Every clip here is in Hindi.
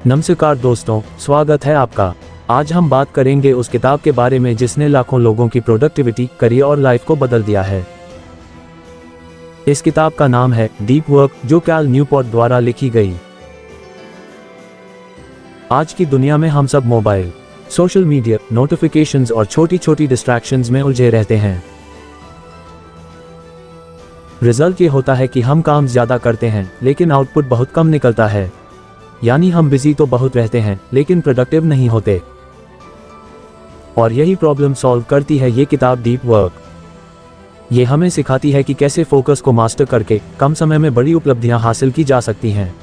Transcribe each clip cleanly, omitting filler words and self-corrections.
नमस्कार दोस्तों, स्वागत है आपका। आज हम बात करेंगे उस किताब के बारे में जिसने लाखों लोगों की प्रोडक्टिविटी, करियर और लाइफ को बदल दिया है। इस किताब का नाम है डीप वर्क, जो कैल न्यूपोर्ट द्वारा लिखी गई। आज की दुनिया में हम सब मोबाइल, सोशल मीडिया, नोटिफिकेशंस और छोटी छोटी डिस्ट्रैक्शंस में उलझे रहते हैं। रिजल्ट ये होता है कि हम काम ज्यादा करते हैं लेकिन आउटपुट बहुत कम निकलता है। यानी हम बिजी तो बहुत रहते हैं लेकिन प्रोडक्टिव नहीं होते। और यही प्रॉब्लम सॉल्व करती है ये किताब डीप वर्क। ये हमें सिखाती है कि कैसे फोकस को मास्टर करके कम समय में बड़ी उपलब्धियां हासिल की जा सकती हैं।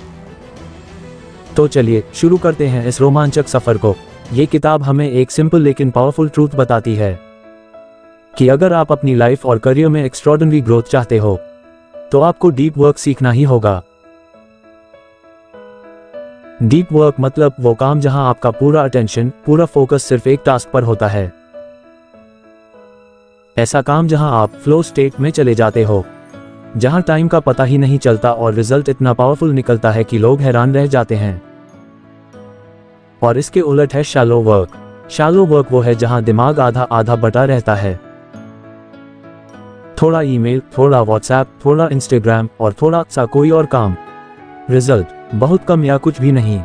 तो चलिए शुरू करते हैं इस रोमांचक सफर को। ये किताब हमें एक सिंपल लेकिन पावरफुल ट्रूथ बताती है कि अगर आप अपनी लाइफ और करियर में एक्स्ट्राऑर्डिनरी ग्रोथ चाहते हो तो आपको डीप वर्क सीखना ही होगा। डीप वर्क मतलब वो काम जहां आपका पूरा अटेंशन, पूरा फोकस सिर्फ एक टास्क पर होता है। ऐसा काम जहां आप फ्लो स्टेट में चले जाते हो, जहां टाइम का पता ही नहीं चलता और रिजल्ट इतना पावरफुल निकलता है कि लोग हैरान रह जाते हैं। और इसके उलट है शैलो वर्क। शैलो वर्क वो है जहां दिमाग आधा आधा बटा रहता है। थोड़ा ईमेल, थोड़ा व्हाट्सएप, थोड़ा इंस्टाग्राम और थोड़ा सा कोई और काम। रिजल्ट बहुत कम या कुछ भी नहीं।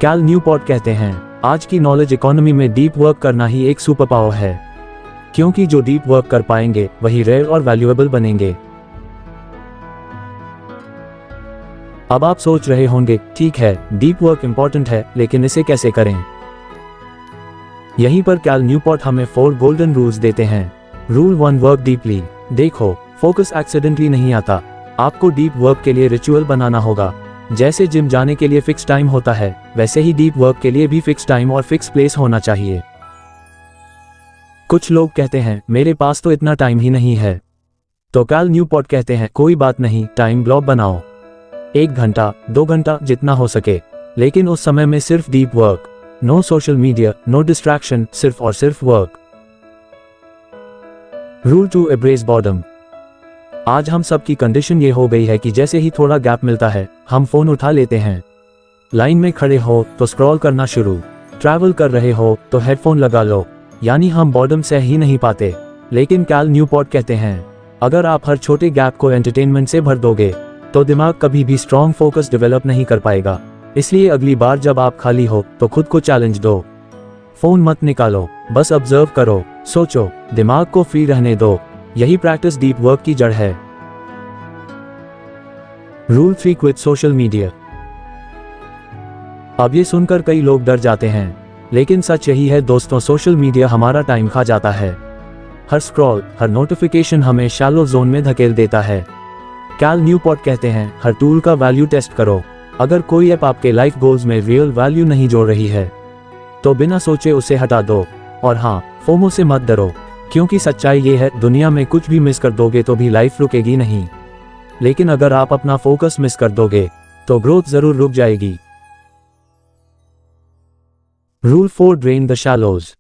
कैल न्यूपोर्ट कहते हैं, आज की नॉलेज इकोनॉमी में डीप वर्क करना ही एक सुपर पावर है, क्योंकि जो डीप वर्क कर पाएंगे वही रेयर और वैल्यूएबल बनेंगे। अब आप सोच रहे होंगे, ठीक है डीप वर्क इंपॉर्टेंट है, लेकिन इसे कैसे करें? यहीं पर कैल न्यूपोर्ट हमें 4 गोल्डन रूल्स देते हैं। Rule 1, work deeply. देखो, फोकस एक्सीडेंटली नहीं आता। आपको डीप वर्क के लिए रिचुअल बनाना होगा। जैसे जिम जाने के लिए फिक्स टाइम होता है, वैसे ही डीप वर्क के लिए भी फिक्स टाइम और फिक्स प्लेस होना चाहिए। कुछ लोग कहते हैं, मेरे पास तो इतना टाइम ही नहीं है। तो कैल न्यूपोर्ट कहते हैं, कोई बात नहीं, टाइम ब्लॉक बनाओ। 1 घंटा, 2 घंटा, जितना हो सके, लेकिन उस समय में सिर्फ deep work. No social media, no distraction, सिर्फ और सिर्फ वर्क। Rule 2, embrace boredom. आज हम सब की कंडीशन ये हो गई है कि जैसे ही थोड़ा गैप मिलता है हम फोन उठा लेते हैं। लाइन में खड़े हो तो स्क्रॉल करना शुरू, ट्रैवल कर रहे हो तो हेडफोन लगा लो। यानी हम बॉर्डम से ही नहीं पाते। लेकिन कैल न्यूपोर्ट कहते हैं, अगर आप हर छोटे गैप को एंटरटेनमेंट से भर दोगे तो दिमाग कभी भी स्ट्रॉन्ग फोकस डेवलप नहीं कर पाएगा। इसलिए अगली बार जब आप खाली हो तो खुद को चैलेंज दो। फोन मत निकालो, बस ऑब्जर्व करो, सोचो, दिमाग को फ्री रहने दो। यही प्रैक्टिस डीप वर्क की जड़ है। Rule 3, quit social media. अब ये सुनकर कई लोग डर जाते हैं, लेकिन सच यही है दोस्तों, सोशल मीडिया हमारा टाइम खा जाता है। हर स्क्रॉल, हर नोटिफिकेशन हमें शैलो जोन में धकेल देता है। कैल न्यूपोर्ट कहते हैं, हर टूल का वैल्यू टेस्ट करो। अगर कोई ऐप आपके लाइफ गोल्स में रियल वैल्यू नहीं जोड़ रही है तो बिना सोचे उसे हटा दो। और हाँ, फोमो से मत डरो, क्योंकि सच्चाई ये है, दुनिया में कुछ भी मिस कर दोगे तो भी लाइफ रुकेगी नहीं। लेकिन अगर आप अपना फोकस मिस कर दोगे तो ग्रोथ जरूर रुक जाएगी। Rule 4, drain the shallows.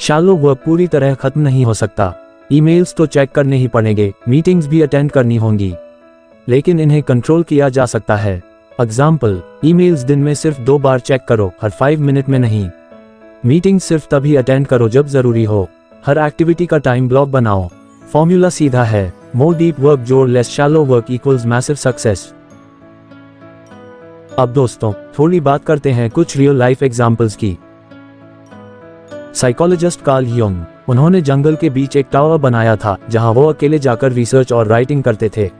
Shallow work पूरी तरह खत्म नहीं हो सकता। ईमेल्स तो चेक करने ही पड़ेंगे, मीटिंग्स भी अटेंड करनी होंगी, लेकिन इन्हें कंट्रोल किया जा सकता है। एग्जाम्पल, ईमेल्स दिन में सिर्फ 2 बार चेक करो, हर 5 मिनट में नहीं। मीटिंग सिर्फ तभी अटेंड करो जब जरूरी हो। हर एक्टिविटी का टाइम ब्लॉक बनाओ। फॉर्मूला सीधा है, मोर डीप वर्क जोड़ less shallow work equals massive success. अब दोस्तों थोड़ी बात करते हैं कुछ रियल लाइफ एग्जांपल्स की। साइकोलॉजिस्ट कार्ल युंग, उन्होंने जंगल के बीच एक टावर बनाया था जहां वो अकेले जाकर रिसर्च और राइटिंग करते थे।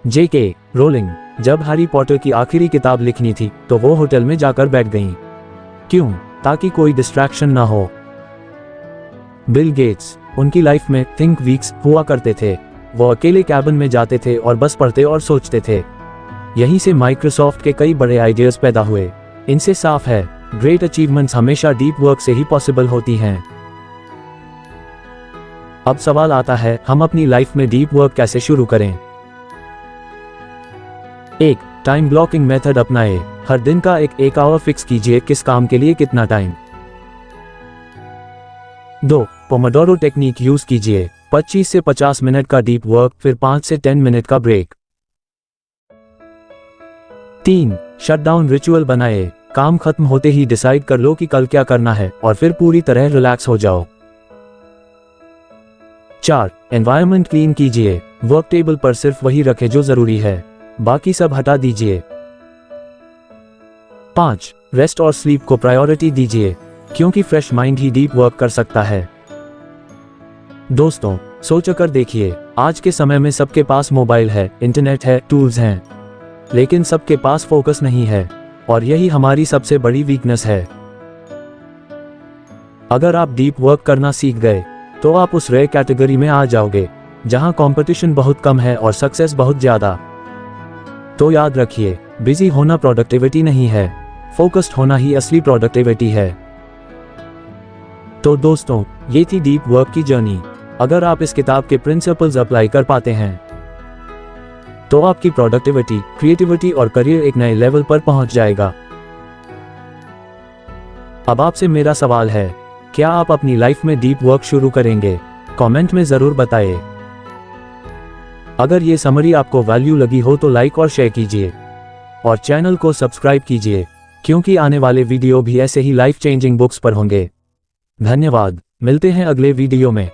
J.K. रोलिंग, जब हैरी पॉटर की आखिरी किताब लिखनी थी तो वो होटल में जाकर बैठ गईं। क्यों? ताकि कोई डिस्ट्रैक्शन ना हो। बिल गेट्स, उनकी लाइफ में थिंक वीक्स हुआ करते थे। वो अकेले कैबिन में जाते थे और बस पढ़ते और सोचते थे। यहीं से माइक्रोसॉफ्ट के कई बड़े आइडियाज पैदा हुए। इनसे साफ है, ग्रेट अचीवमेंट्स हमेशा डीप वर्क से ही पॉसिबल होती हैं। अब सवाल आता है, हम अपनी लाइफ में डीप वर्क कैसे शुरू करें? 1, टाइम ब्लॉकिंग मेथड अपनाएं। हर दिन का एक आवर फिक्स कीजिए, किस काम के लिए कितना टाइम। 2, पोमोडोरो टेक्निक यूज कीजिए। 25 से 50 मिनट का डीप वर्क, फिर 5 से 10 मिनट का ब्रेक। 3. शटडाउन रिचुअल बनाए। काम खत्म होते ही डिसाइड कर लो कि कल क्या करना है और फिर पूरी तरह रिलैक्स हो जाओ। 4. एनवायरनमेंट क्लीन कीजिए। वर्क टेबल पर सिर्फ वही रखें जो जरूरी है, बाकी सब हटा दीजिए। 5. रेस्ट और स्लीप को प्रायोरिटी दीजिए, क्योंकि फ्रेश माइंड ही डीप वर्क कर सकता है। दोस्तों, सोचकर देखिए, आज के समय में सबके पास मोबाइल है, इंटरनेट है, टूल्स हैं, लेकिन सबके पास फोकस नहीं है, और यही हमारी सबसे बड़ी वीकनेस है। अगर आप डीप वर्क करना सीख गए तो आप उस रेयर कैटेगरी में आ जाओगे जहां कंपटीशन बहुत कम है और सक्सेस बहुत ज्यादा। तो याद रखिए, बिजी होना प्रोडक्टिविटी नहीं है, फोकस्ड होना ही असली प्रोडक्टिविटी है। तो दोस्तों, ये थी डीप वर्क की जर्नी। अगर आप इस किताब के प्रिंसिपल्स अप्लाई कर पाते हैं तो आपकी प्रोडक्टिविटी, क्रिएटिविटी और करियर एक नए लेवल पर पहुंच जाएगा। अब आपसे मेरा सवाल है, क्या आप अपनी लाइफ में डीप वर्क शुरू करेंगे? कमेंट में जरूर बताइए। अगर ये समरी आपको वैल्यू लगी हो तो लाइक और शेयर कीजिए और चैनल को सब्सक्राइब कीजिए, क्योंकि आने वाले वीडियो भी ऐसे ही लाइफ चेंजिंग बुक्स पर होंगे। धन्यवाद, मिलते हैं अगले वीडियो में।